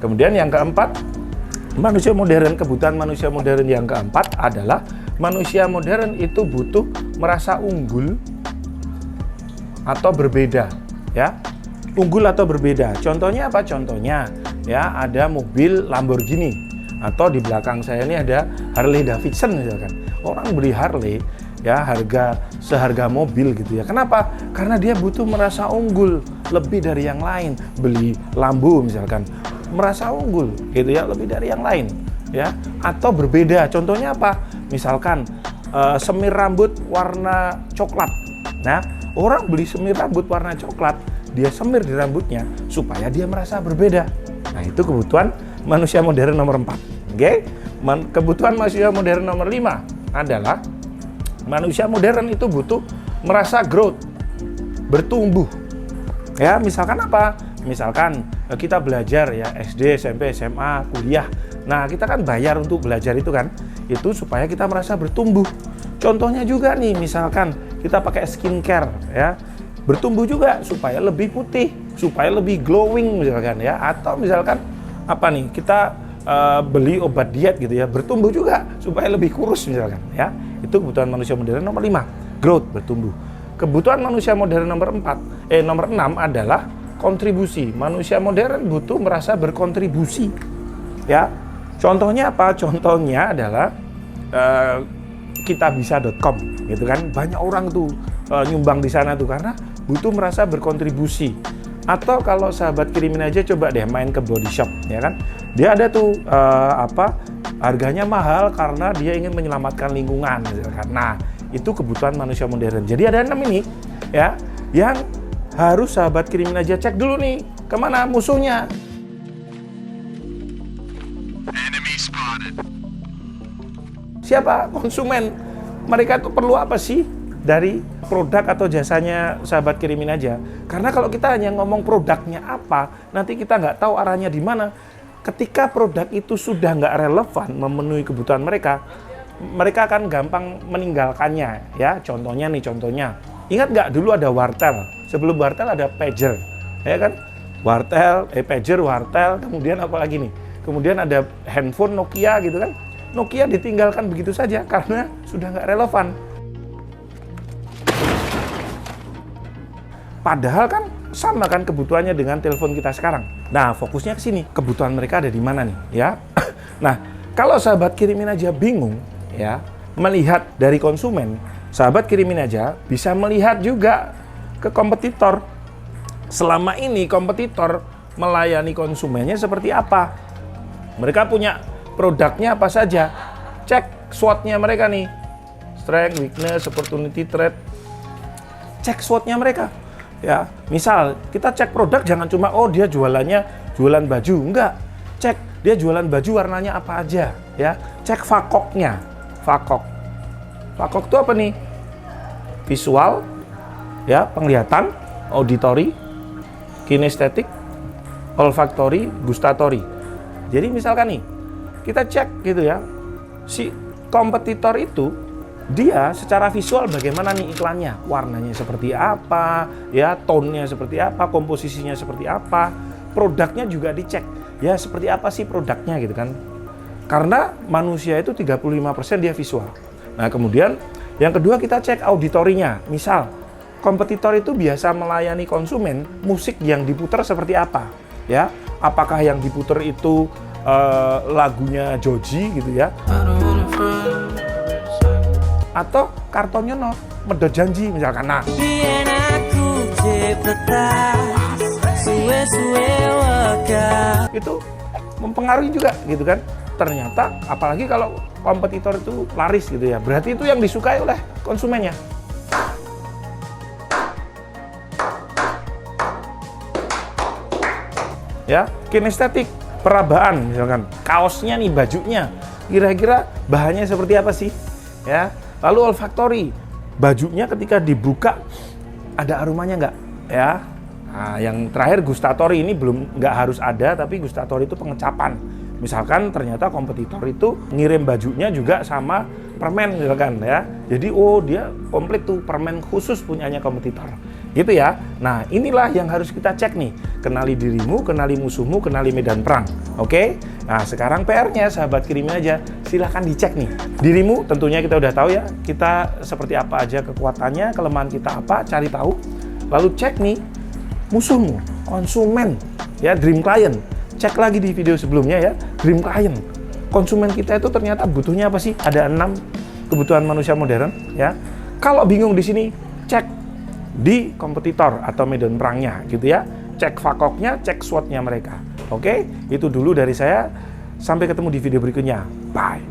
Kemudian yang keempat, manusia modern, kebutuhan manusia modern yang keempat adalah manusia modern itu butuh merasa unggul atau berbeda, ya. Unggul atau berbeda. Contohnya apa? Contohnya ya ada mobil Lamborghini atau di belakang saya ini ada Harley Davidson misalkan. Orang beli Harley ya seharga mobil gitu ya. Kenapa? Karena dia butuh merasa unggul lebih dari yang lain. Beli Lambo misalkan, merasa unggul gitu ya, lebih dari yang lain ya. Atau berbeda. Contohnya apa? Misalkan semir rambut warna coklat. Nah, orang beli semir rambut warna coklat, dia semir di rambutnya supaya dia merasa berbeda. Nah, itu kebutuhan manusia modern nomor 4. Oke? Kebutuhan manusia modern nomor 5 adalah manusia modern itu butuh merasa growth, bertumbuh. Ya, misalkan apa? Misalkan kita belajar ya SD, SMP, SMA, kuliah. Nah, kita kan bayar untuk belajar itu kan. Itu supaya kita merasa bertumbuh. Contohnya juga nih, misalkan kita pakai skincare ya. Bertumbuh juga supaya lebih putih, supaya lebih glowing misalkan ya. Atau misalkan apa nih, kita beli obat diet gitu ya, bertumbuh juga supaya lebih kurus misalkan ya. Itu kebutuhan manusia modern nomor 5, growth, bertumbuh. Kebutuhan manusia modern nomor 6 adalah kontribusi. Manusia modern butuh merasa berkontribusi ya. Contohnya apa? Contohnya adalah kitabisa.com gitu kan. Banyak orang tuh nyumbang di sana tuh karena butuh merasa berkontribusi. Atau kalau sahabat kirimin aja, coba deh main ke body shop ya kan. Dia ada tuh harganya mahal karena dia ingin menyelamatkan lingkungan misalkan. Nah, itu kebutuhan manusia modern. Jadi ada 6 ini ya yang harus sahabat kirimin aja. Cek dulu nih kemana musuhnya. Siapa? Konsumen. Mereka tuh perlu apa sih dari produk atau jasanya sahabat kirimin aja. Karena kalau kita hanya ngomong produknya apa, nanti kita nggak tahu arahnya di mana. Ketika produk itu sudah nggak relevan memenuhi kebutuhan mereka, mereka akan gampang meninggalkannya ya. Contohnya, ingat nggak dulu ada wartel? Sebelum wartel ada pager, ya kan? Pager, wartel, kemudian apa lagi nih? Kemudian ada handphone Nokia gitu kan? Nokia ditinggalkan begitu saja karena sudah nggak relevan. Padahal kan sama kan kebutuhannya dengan telepon kita sekarang. Nah, fokusnya ke sini. Kebutuhan mereka ada di mana nih, ya? Nah, kalau sahabat kirimin aja bingung, ya, melihat dari konsumen, sahabat kirimin aja bisa melihat juga ke kompetitor. Selama ini kompetitor melayani konsumennya seperti apa? Mereka punya produknya apa saja? Cek SWOT-nya mereka nih. Strength, weakness, opportunity, threat. Cek SWOT-nya mereka. Ya, misal kita cek produk jangan cuma dia jualannya jualan baju, enggak. Cek dia jualan baju warnanya apa aja, ya. Cek fakoknya. Fakok itu apa nih? Visual, ya, penglihatan, auditory, kinestetik, olfaktori, gustatori. Jadi misalkan nih, kita cek gitu ya. Si kompetitor itu dia secara visual bagaimana nih iklannya, warnanya seperti apa, ya, tone-nya seperti apa, komposisinya seperti apa, produknya juga dicek, ya seperti apa sih produknya gitu kan. Karena manusia itu 35% dia visual. Nah, kemudian yang kedua kita cek auditorinya. Misal, kompetitor itu biasa melayani konsumen, musik yang diputar seperti apa, ya. Apakah yang diputar itu lagunya Joji gitu ya. Atau kartonnya medot janji misalkan. Nah, itu mempengaruhi juga gitu kan. Ternyata apalagi kalau kompetitor itu laris gitu ya, berarti itu yang disukai oleh konsumennya. Ya, kinestetik, perabaan misalkan, kaosnya nih, bajunya, kira-kira bahannya seperti apa sih? Ya, lalu olfaktori, bajunya ketika dibuka ada aromanya nggak? Ya, nah, yang terakhir gustatori, ini nggak harus ada, tapi gustatori itu pengecapan. Misalkan ternyata kompetitor itu ngirim bajunya juga sama permen misalkan ya. Jadi dia komplit tuh permen khusus punyanya kompetitor. Gitu ya. Nah, inilah yang harus kita cek nih. kenali dirimu, kenali musuhmu, kenali medan perang. Oke? Nah, sekarang PR-nya sahabat kirimin aja. Silahkan dicek nih. Dirimu tentunya kita udah tahu ya, kita seperti apa aja kekuatannya, kelemahan kita apa, cari tahu. Lalu cek nih musuhmu, konsumen, ya, dream client. Cek lagi di video sebelumnya ya, dream client. Konsumen kita itu ternyata butuhnya apa sih? Ada 6 kebutuhan manusia modern, ya. Kalau bingung di sini, cek di kompetitor atau medan perangnya gitu ya. Cek fakoknya, cek SWOT-nya mereka. Oke, itu dulu dari saya. Sampai ketemu di video berikutnya. Bye.